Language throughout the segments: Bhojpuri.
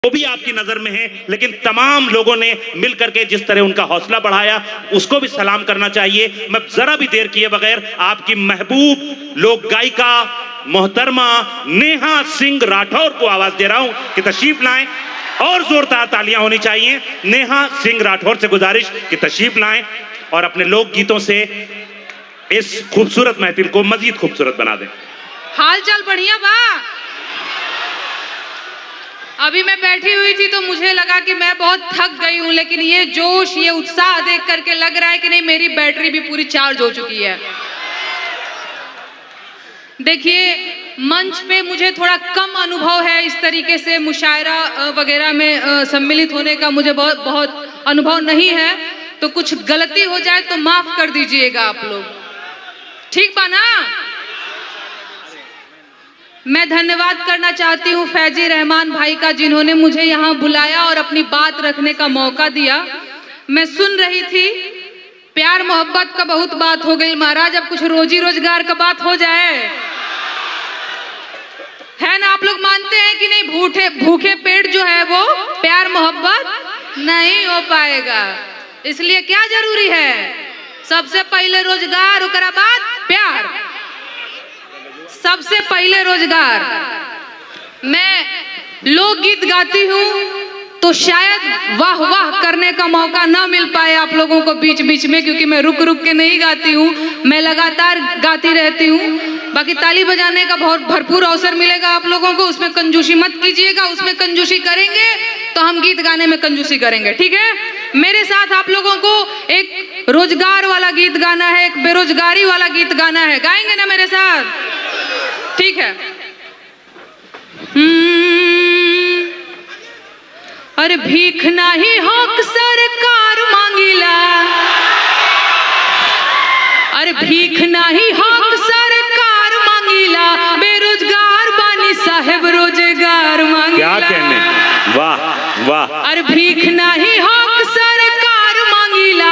वो भी आपकी नजर में है, लेकिन तमाम लोगों ने मिलकर के जिस तरह उनका हौसला बढ़ाया उसको भी सलाम करना चाहिए। मैं जरा भी देर किए बगैर आपकी महबूब लोक गायिका मोहतरमा नेहा सिंह राठौर को आवाज दे रहा हूं कि तशरीफ लाएं और जोरदार तालियां होनी चाहिए। नेहा सिंह राठौर से गुजारिश कि तशरीफ लाएं और अपने लोक गीतों से इस खूबसूरत महफिल को मजीद खूबसूरत बना दें। हाल चाल बढ़िया बा। अभी मैं बैठी हुई थी तो मुझे लगा कि मैं बहुत थक गई हूँ, लेकिन ये जोश ये उत्साह देख करके लग रहा है कि नहीं, मेरी बैटरी भी पूरी चार्ज हो चुकी है। देखिए, मंच पे मुझे थोड़ा कम अनुभव है, इस तरीके से मुशायरा वगैरह में सम्मिलित होने का मुझे बहुत अनुभव नहीं है, तो कुछ गलती हो जाए तो माफ कर दीजिएगा आप लोग, ठीक बा ना। मैं धन्यवाद करना चाहती हूँ फैजी रहमान भाई का, जिन्होंने मुझे यहाँ बुलाया और अपनी बात रखने का मौका दिया। मैं सुन रही थी, प्यार मोहब्बत का बहुत बात हो गई महाराज, अब कुछ रोजी रोजगार का बात हो जाए, है ना। आप लोग मानते हैं कि नहीं, भूखे पेट जो है वो प्यार मोहब्बत नहीं हो पाएगा। इसलिए क्या जरूरी है, सबसे पहले रोजगार, उसके बाद प्यार, सबसे पहले रोजगार। मैं लोकगीत गाती हूँ तो शायद वाह वाह करने का मौका ना मिल पाए आप लोगों को बीच बीच में, क्योंकि मैं रुक रुक के नहीं गाती हूँ, मैं लगातार गाती रहती हूँ। बाकी ताली बजाने का बहुत भरपूर अवसर मिलेगा आप लोगों को, उसमें कंजूसी मत कीजिएगा। उसमें कंजूसी करेंगे तो हम गीत गाने में कंजूसी करेंगे, ठीक है। मेरे साथ आप लोगों को एक रोजगार वाला गीत गाना है, एक बेरोजगारी वाला गीत गाना है, गाएंगे ना मेरे साथ, ठीक है। अरे भीख नहीं हक सरकार मांगिला, अरे भीख नहीं हक सरकार मांगिला, बेरोजगार बानी साहेब रोजगार मांगिला। क्या कहने, वाह वाह। अरे भीख नहीं हक सरकार मांगिला,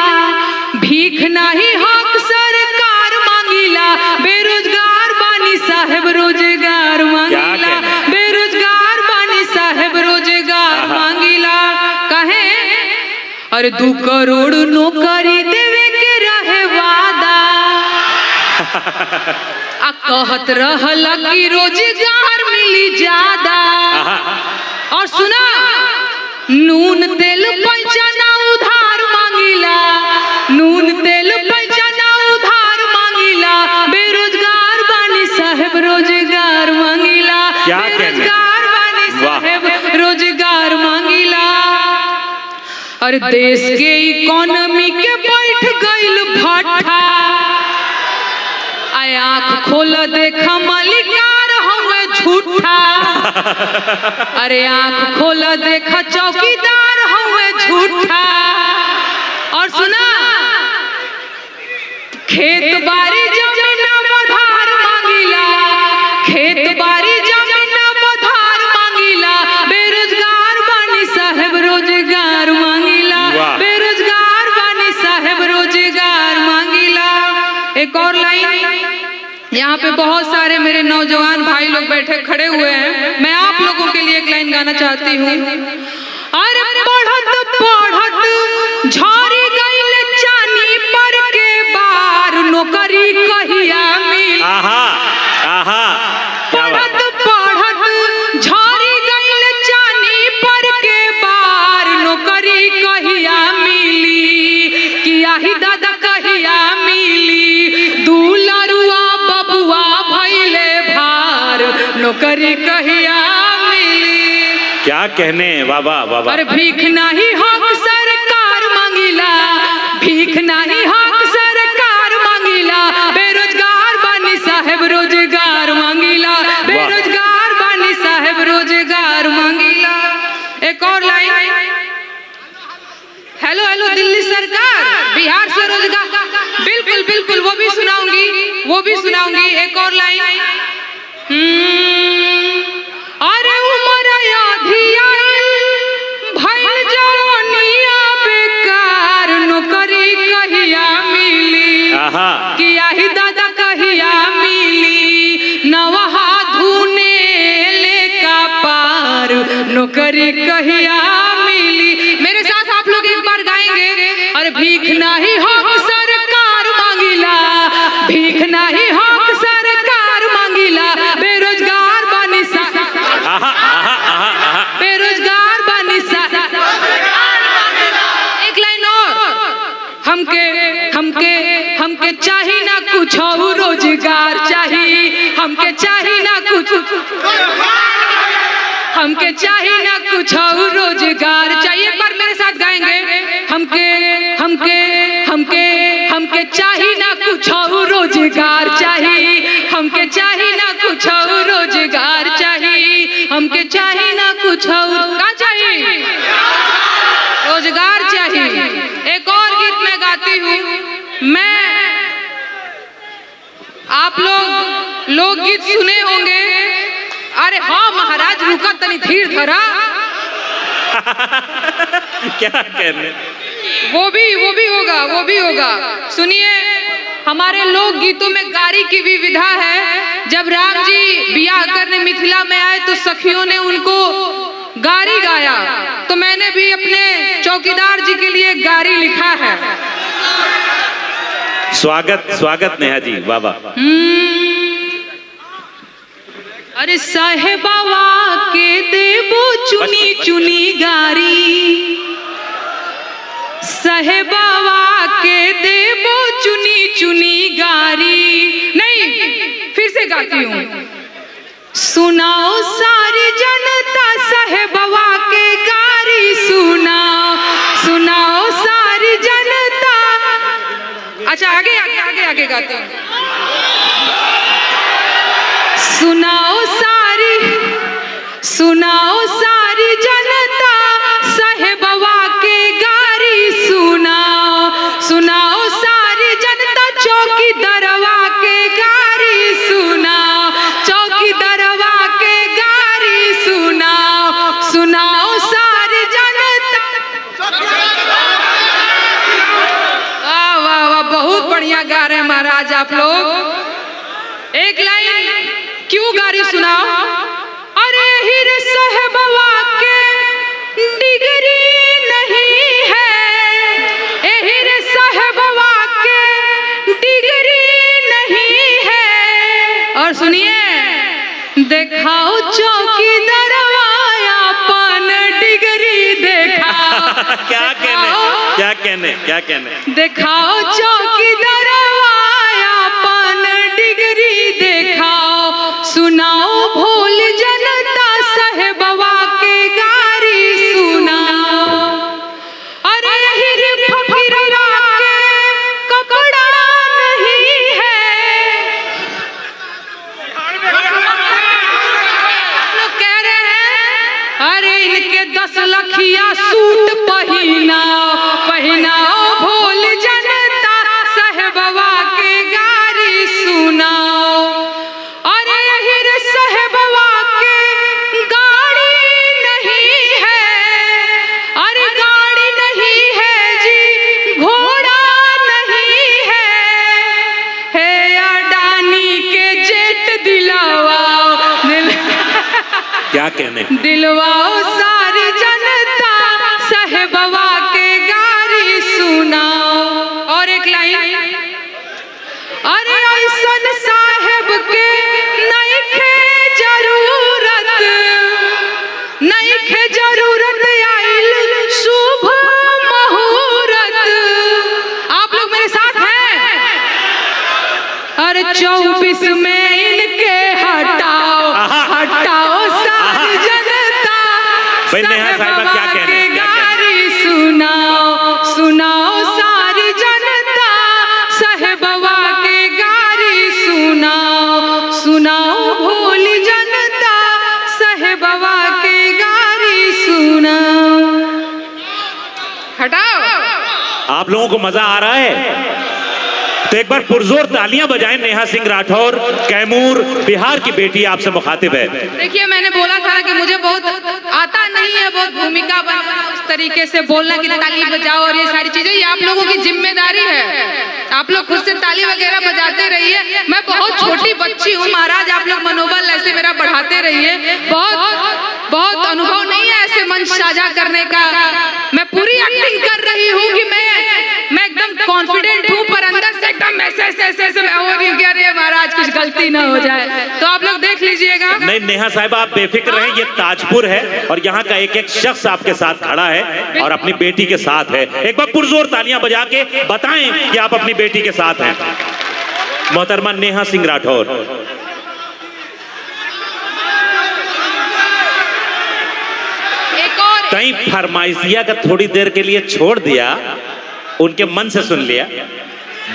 भीख नहीं हक सरकार मांगिला, बेरोजगार बानी साहेब रोजगार मांगिला, बेरोजगार बानी साहेब रोजगार मांगिला। कहे अरे 2 करोड़ नौकरी देवे के रहे वादा, आ कहत रहला कि रोजगार मिली ज्यादा। और सुना, नून तेल पैसा ना उधार मांगिला, नून तेल पैसा ना उधार मांगिला, बेरोजगार बानी साहेब रोजगार मांगिला, बेरोजगार बानी साहेब रोजगार मांगिला। अरे देश के इकोनॉमी के बैठ गइल भट्ठा, आँख खोल देखा मालिकार हमें झूठा, अरे आँख खोल देखा चौकीदार हमें झूठा। और सुना, खेत बाड़ी जमीन बधार मांगिला, खेत बाड़ी जमीन बधार मांगिला, बेरोजगार बानी साहेब रोजगार मांगिला, बेरोजगार बानी साहेब रोजगार मांगिला। एक और लाइन, यहाँ पे बहुत सारे मेरे नौजवान भाई लोग बैठे खड़े हुए हैं, मैं आप लोगों के लिए एक लाइन गाना चाहती हूँ। अरे पढ़त पढ़त झाड़ी गइल चानी पर के बार, नौकरी कहिया मिली। पढ़त पढ़त झाड़ी गइल चानी पर के बार, नौकरी कहिया मिली, कि आही दादा कहिया मिली, दुलरुआ बबुआ भइले भार, नौकरी कहिया मिली। क्या कहने, बाबा बाबा। अरे भीख नहीं हक सरकार मांगिला, भीख नहीं हक सरकार मांगिला, बेरोजगार बानी साहेब रोजगार मांगिला, बेरोजगार बानी साहेब रोजगार मांगिला। एक और लाइन, हेलो हेलो दिल्ली सरकार, बिहार से रोजगार, बिल्कुल बिल्कुल वो भी सुनाऊंगी, वो भी सुनाऊंगी। एक और लाइन, अरे उमर आधी आइल भइल जवानिया बेकार, नौकरी कहिया मिली, कि आही दादा कहिया मिली, नवहा धुने ले का पार, नौकरी कहिया मिली। मेरे साथ आप लोग एक बार गाएंगे। अरे भीख नाही हक सरकार मांगिला, भीख नाही हक सरकार मांगिला, बेरोजगार बानी सा, बेरोजगार बानी सा। एक लाइन और, हमके हमके हमके चाही ना कुछ और रोजगार चाहिए, हमके चाही ना कुछ, हमके चाही ना कुछ और रोजगार चाहिए। एक बार मेरे साथ गाएंगे। हमके हमके हमके हमके चाही ना कुछ और रोजगार चाहिए, हमके चाही ना कुछ और रोजगार चाहिए, हमके चाही ना कुछ और का चाहिए, रोजगार चाहिए। एक और गीत मैं गाती हूँ। मैं, आप लोग लोकगीत सुने होंगे। अरे हाँ महाराज रुका तनी धीर धरा। क्या कहने, वो भी होगा, वो भी होगा। सुनिए, हमारे लोक गीतों में गारी की भी विधा है। जब राम जी बियाह करने मिथिला में आए तो सखियों ने उनको गारी गाया, तो मैंने भी अपने चौकीदार जी के लिए गारी लिखा है। स्वागत स्वागत नेहा जी, वाह वाह। अरे साहेबावा के देबो चुनी चुनी गारी, साहेबावा के देबो चुनी चुनी गारी। नहीं, फिर से गाती हूँ। सुनाओ सारी जनता साहेबावा के गारी सुनाओ, सुनाओ सारी जनता। अच्छा आगे आगे आगे आगे गाते हैं। सुनाओ सारी जनता साहेबवा के गारी सुनाओ, सुनाओ सारी जनता चौकी दरवा के गारी सुनाओ, चौकी दरवा के गारी सुनाओ, सुनाओ सारी जनता। वाह वाह वाह, बहुत बढ़िया गा रहे हैं महाराज आप लोग। एक लाइन क्यों गारी सुनाओ। अरे हिर साहबवा के डिग्री नहीं है, हिर साहबवा के डिग्री नहीं है। और सुनिए, दिखाओ चौकी दरवाया अपन डिग्री दिखाओ। क्या कहने, क्या कहने, क्या कहने। दिखाओ चौकी दरवाया अपन डिग्री दिखाओ, सुनाओ भोल जनता साहेबवा के गारी सुनाओ। अरे हिर फकीरवा के कपड़ा नहीं है। लोग कह रहे हैं अरे इनके 10 लखिया सूट पहनाओ, पहनाओ भोल जनता साहेबवा के गारी सुनाओ। क्या कहने, दिलवाओ सारी जनता साहेबवा के गारी सुनाओ। और एक लाइन। अरे ऐसन साहेब के नइखे जरूरत, नइखे जरूरत आइल शुभ मुहूर्त। आप लोग मेरे साथ हैं। अरे 24 में इनके हटाओ, हटाओ सारी जनता साहेबवा के गारी सुनाओ, सुनाओ सारी जनता साहेबवा के गारी सुनाओ, सुनाओ भोली जनता साहेबवा के गारी सुनाओ। हटाओ। आप लोगों को मजा आ रहा है? तो एक बार पुरजोर तालियां बजाएं। नेहा सिंह राठौर, कैमूर, बिहार की बेटी आपसे मुखातिब है। देखिए, मैंने बोला था कि मुझे बहुत आता नहीं है, बहुत भूमिका बनाना। तरीके से बोलना कि ताली बजाओ और ये सारी चीजें, ये आप लोगों की जिम्मेदारी है। आप लोग खुद से ताली वगैरह बजाते रहिए। मैं बहुत छोटी बच्ची हूँ महाराज, आप लोग मनोबल ऐसे मेरा बढ़ाते रहिए। बहुत अनुभव नहीं है ऐसे मंच साझा करने का। मैं पूरी एक्टिंग कर रही हूँ कि मैं एकदम कॉन्फिडेंट हूँ, पर अंदर से एकदम ऐसे हो रही है अरे महाराज कुछ गलती ना हो जाए, तो आप लोग देख लीजिएगा। नहीं नेहा साहब आप बेफिक्र रहें, ये ताजपुर है और यहाँ का एक एक शख्स आपके साथ खड़ा है और अपनी बेटी के साथ है। एक बार पुरजोर तालियां बजा के बताएं कि आप अपनी बेटी के साथ हैं। मोहतरमा नेहा सिंह राठौर। कहीं फरमाइशिया का थोड़ी देर के लिए छोड़ दिया, उनके मन से सुन लिया।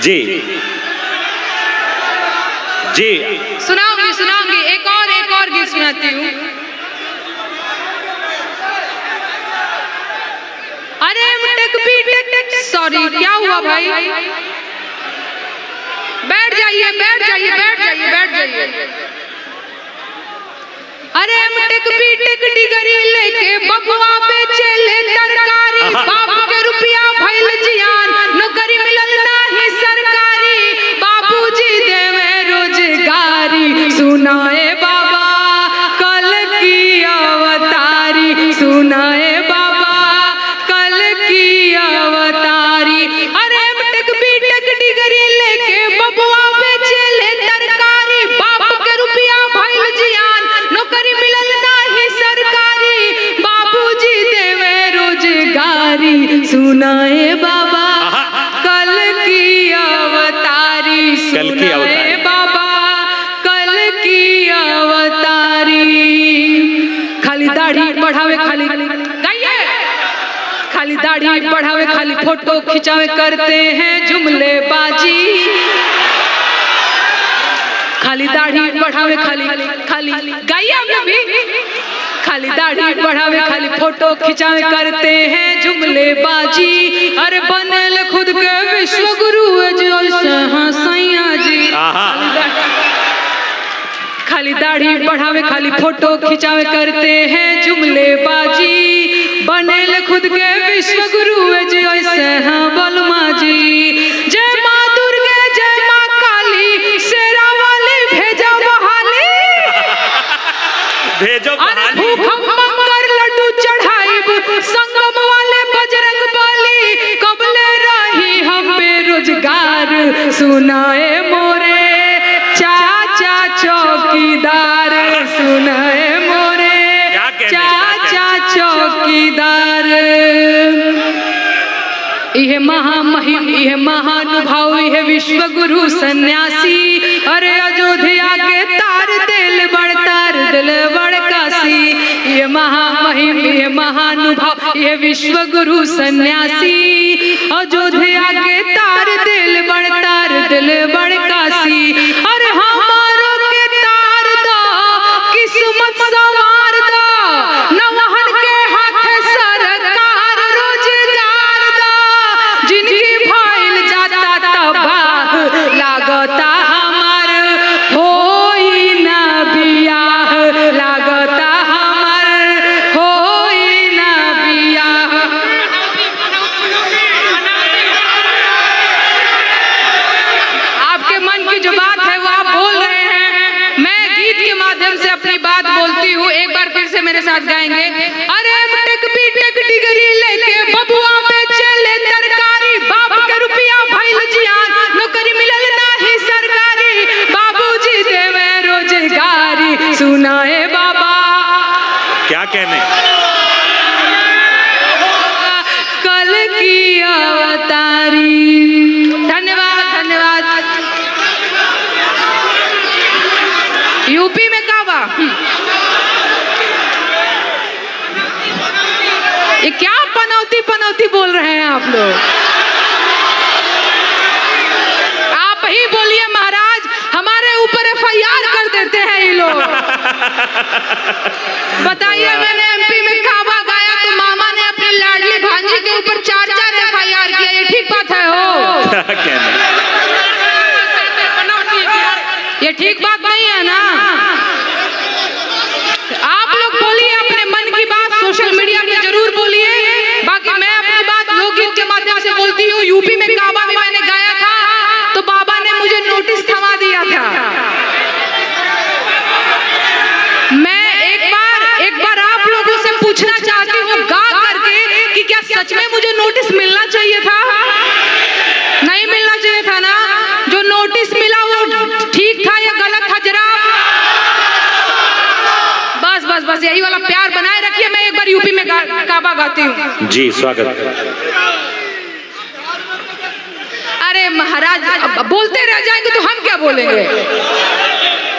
जी जी सुनाऊंगी एक और गीत सुनाती हूँ। अरे सॉरी क्या हुआ भाई, बैठ जाइए। अरे टिक डिगरी लेके बबुआ पे चले तरकारी, बाप के रुपया भइल जियान, नौकरी मिलल नाही सरकारी, बाबूजी देवे रोजगारी, सुनाए बाबा कल की अवतारी, सुनाए बाबा कल की अवतारी। अरे टिक डिगरी लेके बबुआ पे चले तरकारी, बाप के रुपया भइल जियान, नौकरी मिलल नाही सरकारी, बाबूजी देवे रोजगारी, सुनाए बाबा कल की अवतारी, सुनाए बाबा कल की अवतारी। खाली दाढ़ी बढ़ावे, खाली गाइए, खाली दाढ़ी बढ़ावे, खाली फोटो खिंचावे, करते हैं जुमले बाजी। खाली दाढ़ी बढ़ावे, खाली गाइए आप लोग भी। खाली दाढ़ी बढ़ावे, खाली फोटो खिंचावे, करते हैं जुमले बाजी। अरे बनल खुद के विश्व गुरु सैया जी। खाली दाढ़ी बढ़ावे, खाली फोटो खिंचावे, करते हैं जुमले बाजी। बनल खुद के विश्व गुरु बलमा जी। जय माँ दुर्गे जय माँ काली, शेरा वाली भेजा बहाली, भेजो बहाली। मंगर लड्डू चढ़ाइब, संगम वाले बजरंग बली, कबले रही हम बेरोजगार, सुनाए मोरे चाचा चौकीदार, सुनाए मोरे चाचा चौकीदार। यह महामहिम, यह महानुभाव, यह विश्व गुरु सन्यासी, अरे अयोध्या के तार दिल बड़कासी। यह महामहिम, यह महानुभाव, यह विश्व गुरु सन्यासी, अयोध्या के तार दिल बड़कासी। अरे हमारों के तार दो, किस्मत संवार दो, नवहन के हाथ सरकार रोजगार दो, जिनकी भइल जाता तबाह, लागता हमार होई ना बियाह, लागता हमार होई ना बियाह। आपके मन की जो बात है वो आप बोल रहे हैं, मैं गीत के माध्यम से अपनी बात बोलती हूँ। एक बार फिर से मेरे साथ गाएंगे। अरे टिक डिगरी लेके बबुआ पे चले तरकारी, बाप के रुपया भइल जियान, नौकरी मिलल नाही सरकारी, बाबूजी देवे रोजगारी, सुनाए बाबा क्या कहने। कल की अवतारी। धन्यवाद। यूपी में काबा, ये क्या पनौती बोल रहे हैं आप लोग? आप ही बोलिए महाराज, हमारे ऊपर FIR कर देते हैं ये लोग। बताइए, मैंने MP में काबा गाया तो मामा ने अपनी लाडली भांजी के ऊपर 4 FIR किया, ये ठीक बात है हो? ये ठीक बात नहीं है ना? आप लोग बोलिए अपने मन की बात, सोशल मीडिया पे जरूर बोलिए। लोकगीत के माध्यम से बोलती हूँ, यूपी में काबा में मैंने गाया था तो बाबा ने मुझे नोटिस थमा दिया था। मैं एक बार आप लोगों से पूछना चाहती हूँ गा करके कि क्या सच में मुझे नोटिस मिलना चाहिए था? नहीं मिलना चाहिए था ना? जो नोटिस मिला वो ठीक था या गलत था? जरा बस बस बस यही वाला प्यार बनाए रखिए। मैं एक बार यूपी में काबा गाती हूँ। जी स्वागत। अरे महाराज बोलते रह जाएंगे तो हम क्या बोलेंगे?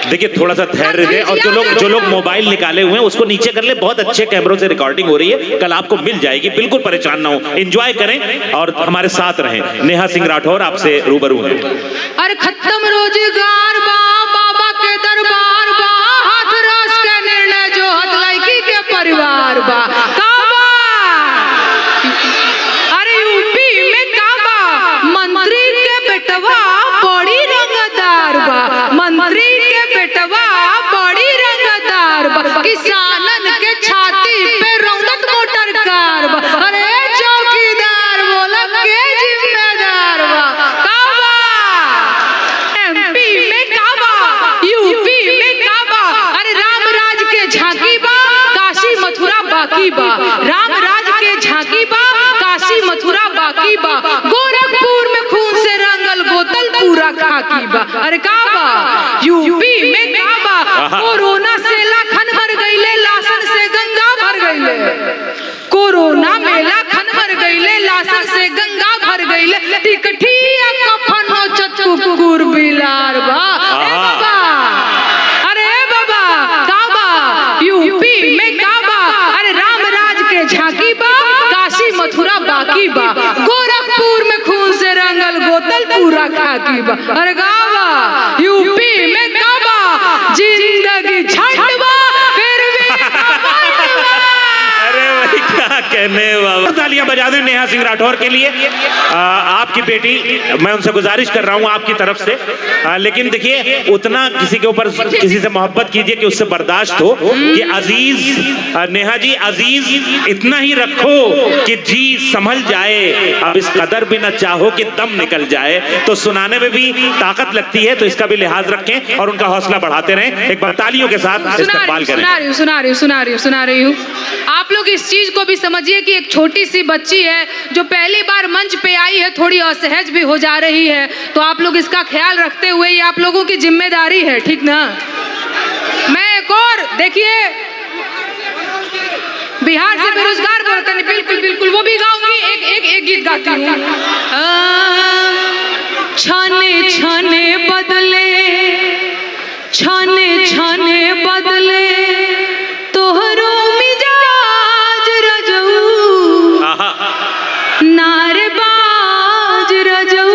देखिए थोड़ा सा धैर्य दे, और जो लोग मोबाइल निकाले हुए हैं उसको नीचे कर ले। बहुत अच्छे कैमरों से रिकॉर्डिंग हो रही है, कल आपको मिल जाएगी, बिल्कुल परेशान ना हो, एंजॉय करें और हमारे साथ रहें। नेहा सिंह राठौर आपसे रूबरू हैं। अरे खत्म रोजगार बा, बाबा के दरबार बा, हाथरस के निर्णय जो हत लड़की के परिवार बा। काबा अरे यूपी में काबा, मंत्री के बेटवा बड़ी रंगदार बा, मंत्री के बेटवा बड़ी रंगदार बा, किसानन के छाती पे रौनक मोटर कार बा। अरे चौकीदार बोला के जिम्मेदार बा। काबा एमपी में काबा, यूपी में काबा। अरे राम राज के झांकी बा, काशी मथुरा बाकी बा। राम राज के झांकी बा, काशी मथुरा बाकी बा। गोरखपुर में खून से रंगल बोतल पूरा खाकी बा। अरे काबा यूपी में काबा, कोरोना से लाखन मर गईले, लाशन से गंगा भर गईले। कोरोना में लाखन मर गईले, लाशन से गंगा भर गईले। टिकठिया कफनो चतुकुर बिलार बा। ए बाबा, अरे बाबा काबा यूपी में काबा। अरे राम राज के झांकी बा, काशी मथुरा बाकी बा। गोरखपुर में खून से रंगल बोतल पूरा खाकी बा। अरे काबा यूपी में काबा, जिंदगी झंड बा फिर भी अरे भाई क्या कहने बाबा। तालियां बजा दें नेहा सिंह राठौर के लिए। आपकी बेटी, मैं उनसे गुजारिश कर रहा हूं आपकी तरफ से, लेकिन देखिए उतना किसी के ऊपर किसी से मोहब्बत कीजिए कि उससे बर्दाश्त हो कि अजीज नेहा जी, अजीज इतना ही रखो कि जी संभल जाए। अब इस कदर भी न चाहो कि दम निकल जाए। तो सुनाने में भी ताकत लगती है, तो इसका भी लिहाज रखें और उनका हौसला बढ़ाते रहें। एक बार तालियों के साथ इस्तेमाल करें। सुना रही हूँ। आप लोग इस चीज को भी समझिए कि एक छोटी सी बच्ची है जो पहली बार मंच पे आई है, थोड़ी असहज भी हो जा रही है, तो आप लोग इसका ख्याल रखते हुए ये आप लोगों की जिम्मेदारी है, ठीक ना? मैं एक और देखिए बिहार से बेरोजगार बर्तन, बिल्कुल बिल्कुल वो भी गाऊंगी। एक गीत गाती हूँ। छाने छाने बदले, छाने छाने बदले तोहरो मिजाज रजऊ, नारेबाज रजऊ,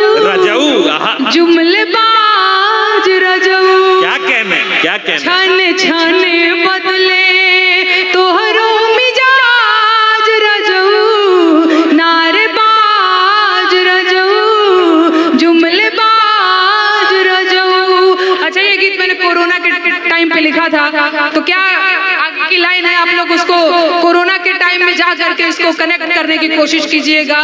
जुमलेबाज रजऊ। क्या कहने छाने छाने बदले तोहरो मिजाज रजऊ, नारेबाज रजऊ, जुमलेबाज रजऊ। अच्छा, ये गीत मैंने कोरोना के टाइम पे लिखा था, तो क्या आगे की लाइन है, आप लोग उसको कोरोना के टाइम में जा करके इसको कनेक्ट करने की कोशिश कीजिएगा।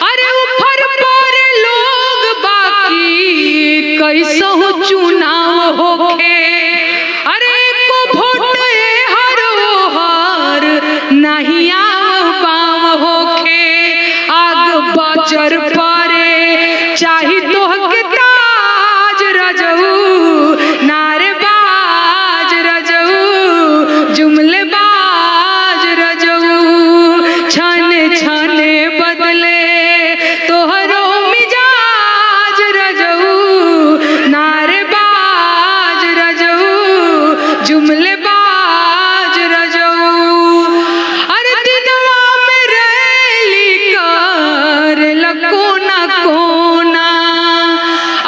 अरे ऊपर पर लोग बाकी कैसो चुनाव होके, अरे को वोट हर हार नहीं पाव होके। आग बजर परे चाही तो के ताज रजऊ, नारेबाज रजऊ, जुमलेबाज रजऊ। छाने छाने बदले तोहरो मिजाज रजऊ, नारेबाज रजऊ, जुमलेबाज रजऊ। अरे दिनवा में रैली कर लकोना कोना,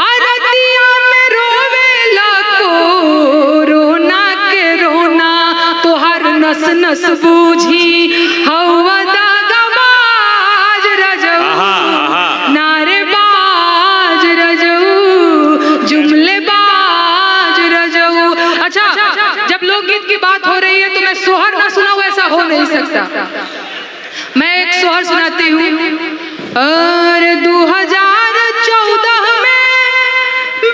अरतिया में रोवेला कोरोना के रोना। तोहर नस नस बूझी हवा दागबाज रजऊ, नारेबाज रजऊ, जुमलेबाज रजऊ। अच्छा, जब लोकगीत की बात हो रही है तो मैं सोहर ना सुनाऊं, ऐसा हो नहीं सकता। मैं एक सोहर सुनाती हूँ। और 2014 में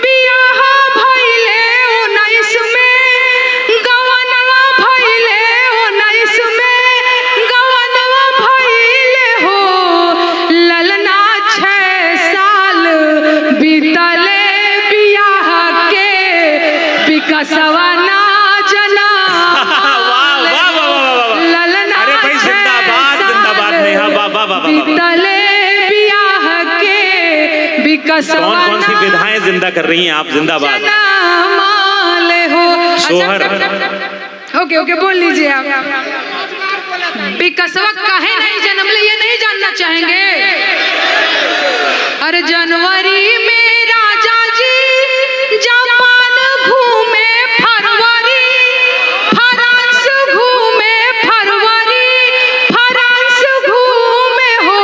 बियाह भइले 19 में गवनवा भइले 19 में गवनवा भइले हो ललना 6 साल बीतले बियाह के विकसवा ना जना ललना अरे भाई जिंदाबाद जिंदाबाद नेहा, वाह वाह वाह वाह। बीतले बियाह के विकसवा कौन कौन सी विधाएं जिंदा कर रही हैं आप? जिंदाबाद। माले हो सोहर। ओके ओके बोल लीजिए आप। विकसवा काहे नहीं जन्म ले ये नहीं जानना चाहेंगे? अरे जनवरी में राजा जी जापान घूमे, फरवरी फ्रांस घूमे, फरवरी फ्रांस घूमे हो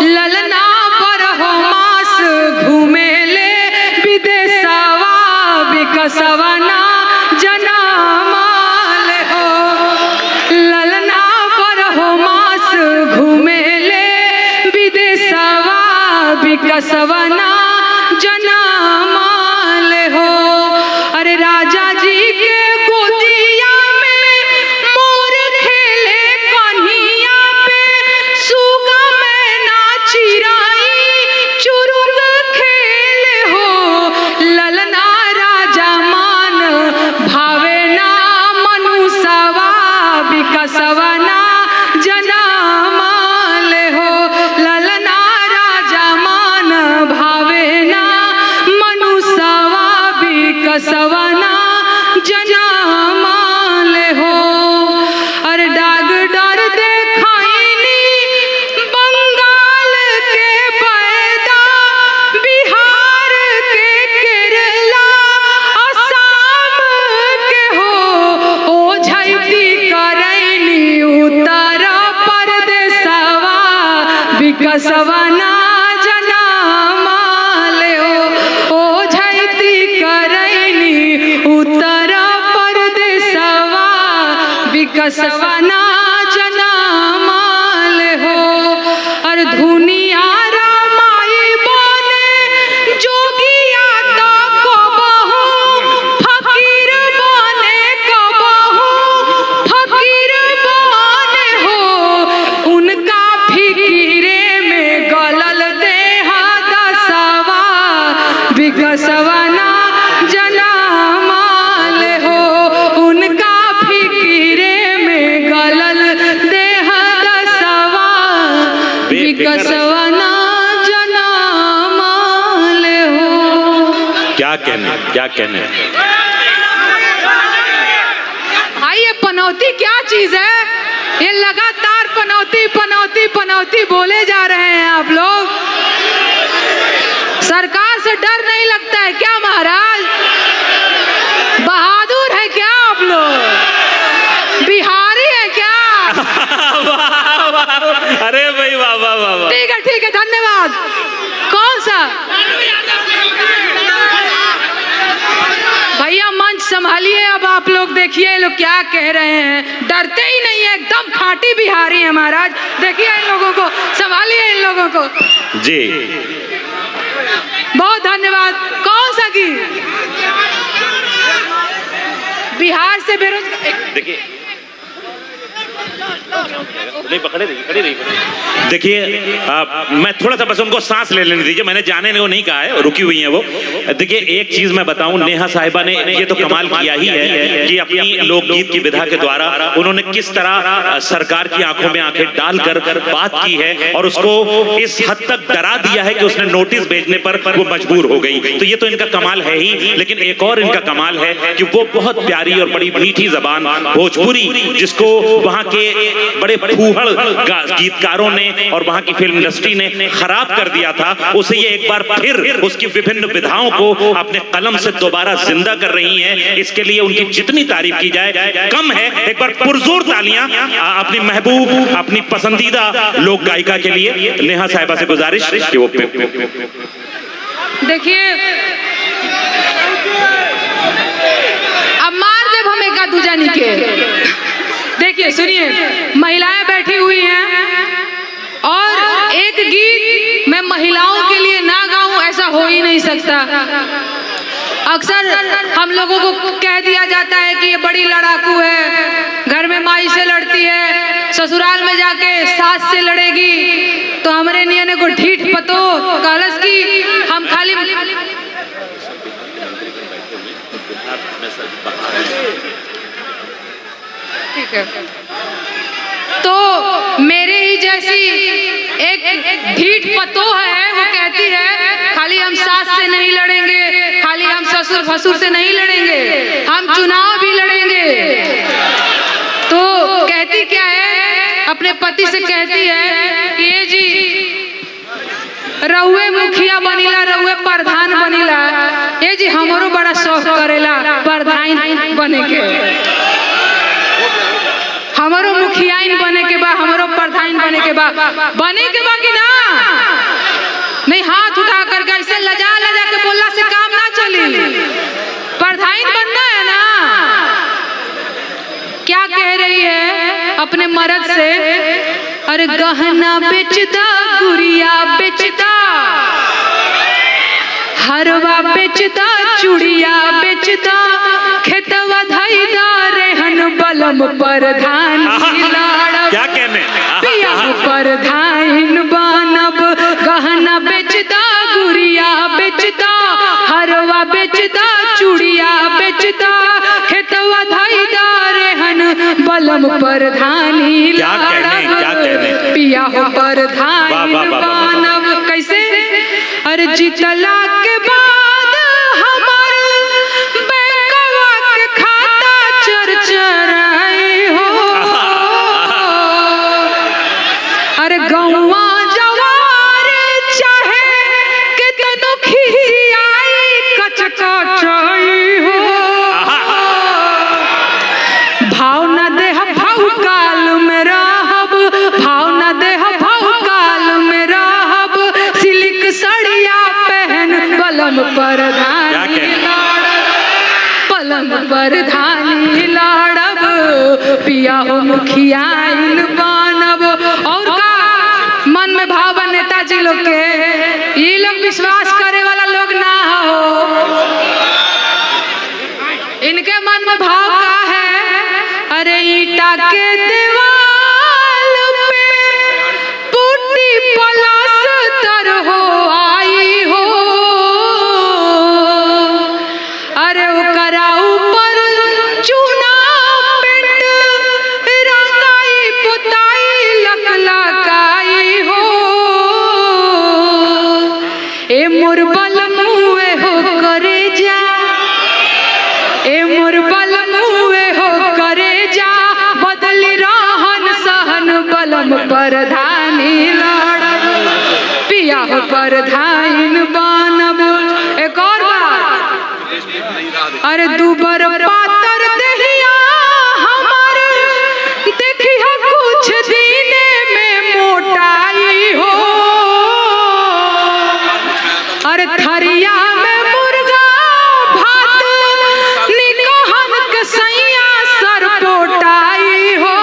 ललना पर हो मास घूमे ले विदेशवा विकसवा ना जनामाल हो ललना पर हो मास घूमे ले विदेशवा विकसवा ना जनामाल हो। अरे राजा जी के गोदिया में मोर खेले कन्हिया पे सुगा में ना चिराई चुरुंग खेले हो ललना राजा मान भावे ना मनुष्यवा विकसवा ना जनामाल हो ललना राजा मान भावे ना मनुष्यवा विकसवा ना जनामाल हो। अरे डाग डर देखाइनी बंगाल के पैदा, बिहार के केरला, असम के हो ओझैती करैनी उत्तर प्रदेशवा विकसवा ना जनामाल हो ओझैती करैनी उत्तर प्रदेशवा विकसवा ना जनामाल हो। और धुनिया रामाई बने जोगिया तो कबहू फकीर बने, कबहू फकीर बने हो उनका फिकीरे में गलल देह दसवा विकसवा ना जनामाल हो उनका फिकीरे में गलल देह दसवा विकसवा ना जनामाल हो। क्या कहने, क्या कहने। भाई ये पनौती क्या चीज है? ये लगातार पनौती पनौती पनौती बोले जा रहे हैं आप लोग। सरकार से डर नहीं लगता है क्या महाराज? बहादुर है क्या आप लोग? बिहारी है क्या? वाह, वाह। अरे भाई वाह वाह वाह वाह। ठीक है धन्यवाद। कौन सा भैया मंच संभालिए। अब आप लोग देखिए ये लोग क्या कह रहे हैं, डरते ही नहीं है, एकदम खाटी बिहारी है महाराज। देखिए इन लोगों को, संभालिए इन लोगों को जी। बहुत धन्यवाद। कौन सा गीत? बिहार से बेरोजगार देखिए नहीं पकड़े रही, खड़ी रही। देखिए मैं थोड़ा सा बस उनको सांस ले लेने दीजिए, मैंने जाने को नहीं कहा है, रुकी हुई हैं वो। देखिए एक चीज मैं बताऊं, नेहा साहिबा ने ये तो कमाल किया ही है कि अपनी लोकगीत की विधा के द्वारा उन्होंने किस तरह सरकार की आंखों में आंखें डालकर बात की है और उसको इस हद तक डरा दिया है कि उसने नोटिस भेजने पर वो मजबूर हो गई। तो ये तो इनका कमाल है ही, लेकिन एक और इनका कमाल है कि वो बहुत प्यारी और बड़ी मीठी जबान भोजपुरी, जिसको वहां के बड़े फूहड़ गीतकारों ने और वहां की फिल्म इंडस्ट्री ने खराब कर दिया था, उसे ये एक बार फिर उसकी विभिन्न विधाओं को अपने कलम से दोबारा जिंदा कर रही हैं। इसके लिए उनकी जितनी तारीफ की जाए कम है। एक बार पुरजोर तालियां अपनी महबूब, अपनी पसंदीदा लोक गायिका के लिए नेहा साहिबा से गुजारिश कि वो देखिए अब मार देव हम एक दूजानी के। देखिए सुनिए, महिलाएं बैठी हुई हैं और एक गीत हो ही नहीं सकता। अक्सर हम लोगों को कह दिया जाता है कि ये बड़ी लड़ाकू है, घर में माई से लड़ती है, ससुराल में जाके सास से लड़ेगी। तो हमरे नियने को ढीठ पतो कहलस कि हम खाली ठीक है। तो मेरे ही जैसी एक ढीठ पतो है, वो कहती है खाली हम सास से नहीं लड़ेंगे, खाली हम ससुर भसुर से नहीं लड़ेंगे, हम चुनाव भी लड़ेंगे। तो कहती क्या है, अपने पति से कहती है कि ये जी रउए मुखिया बनीला, रउए प्रधान बनीला, ये जी हमरो बड़ा शौक करेला प्रधान बने के, हमारो मुखियाइन बने के बा, हमारो प्रधान बने के बा कि ना? नहीं, हाथ उठा करके ऐसे लजा लजा के बोलना से काम ना चली, प्रधान बनना है ना। क्या कह रही है अपने मर्द से, अरे गहना बेचदा, गुड़िया बेचदा, हरवा बेचदा, चूड़िया बेचदा, खेतवा धैदा, रेहन बलम प्रधान क्या कहने पिया प्रधान बनब, गहना बेचदा, गुड़िया बेचदा, हरवा बेचदा, चूड़िया बेचदा, खेतवा धैदा, रेहन बलम प्रधानी लाड़ब, पिया हो प्रधान बनब। कैसे? अरे जितला के बाद हमार बैंकवा के खाता चरचराई हो, अरे गौवा जवार चाहे कितनो खिसियाई कचकचाई हो, भाव न देह भाव काल में रहब, भाव न देह भाव काल में रहब, सिल्क सड़िया पहन बलम प्रधानी लाड़ब, बलम प्रधानी लाड़ब, पिया हो मुखियाइन बनब। और का मन में भाव बा नेताजी लोग के, ये लोग विश्वास करे वाला लोग ना हो, इनके मन में भाव का है, अरे ईटा के दीवाल पे पुट्टी पलस्तर हो आई हो, अरे ओकरा ऊपर चूना पेंट रंगाई पुताई लकलकाई हो, ए मोर बलमुए हो करे जा, ए मोर बलमुए हो करे जा, बदली रहन सहन बलम प्रधानी लाड़ब, पिया हो प्रधान बनब। एक और बात, अरे दुबर पातर देहिया हमार देखी हो कुछ दीने में मोटाई हो, अरे थरिया में मुर्गा भात निकहन के सैया सर पोटाई हो,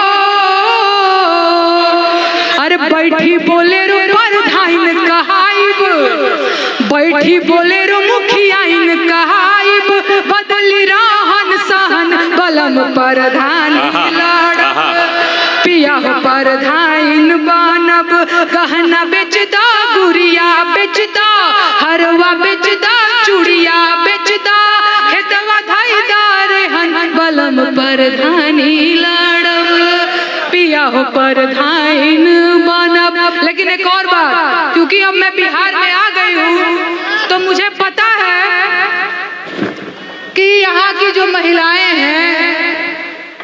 अरे बैठी बोलेरो प्रधान कहाइब, बैठी बोलेरो मुखियाइन कहाइब, बदली रहन सहन बलम प्रधानी लाड़ब, पिया हो प्रधान बनब, गहना बेचदा, गुड़िया बेचदा, हरवा बेचदा, चूड़िया बेचदा, खेतवा धैदा, रेहन बलम प्रधानी लाड़ब, पिया हो प्रधान बनब। लेकिन एक और बात, क्योंकि अब मैं बिहार में आ गई हूँ तो मुझे पता है कि यहाँ की जो महिलाएं हैं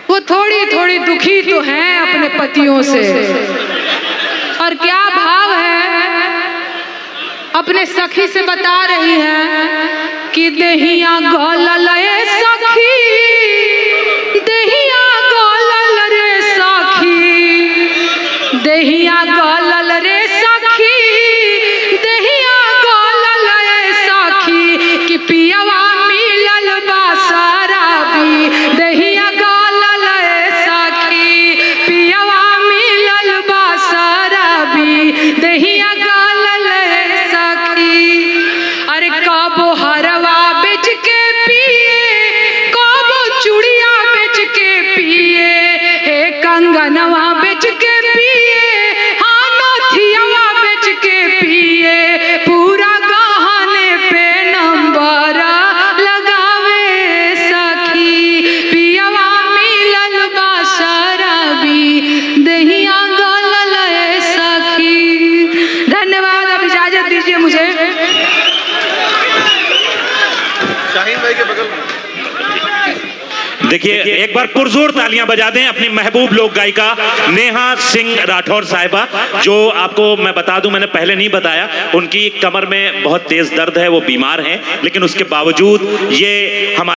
वो थोड़ी थोड़ी दुखी तो हैं अपने पतियों से। और क्या भाव है, अपने सखी से बता रही है कि देहिया गलल रे सखी, देहिया गलल रे सखी, देहिया गलल रे सखी, देहिया गलल रे सखी, कि पियवा मिलल बा शराबी, देहिया गलल रे सखी, पियवा मिलल बा शराबी, देहिया गलल रे सखी। शाहीन भाई के बगल में। देखिए एक बार पुरजोर तालियां बजा दें अपनी महबूब लोक गायिका नेहा सिंह राठौर साहिबा, जो आपको मैं बता दूं, मैंने पहले नहीं बताया, उनकी कमर में बहुत तेज दर्द है, वो बीमार हैं, लेकिन उसके बावजूद ये हमारे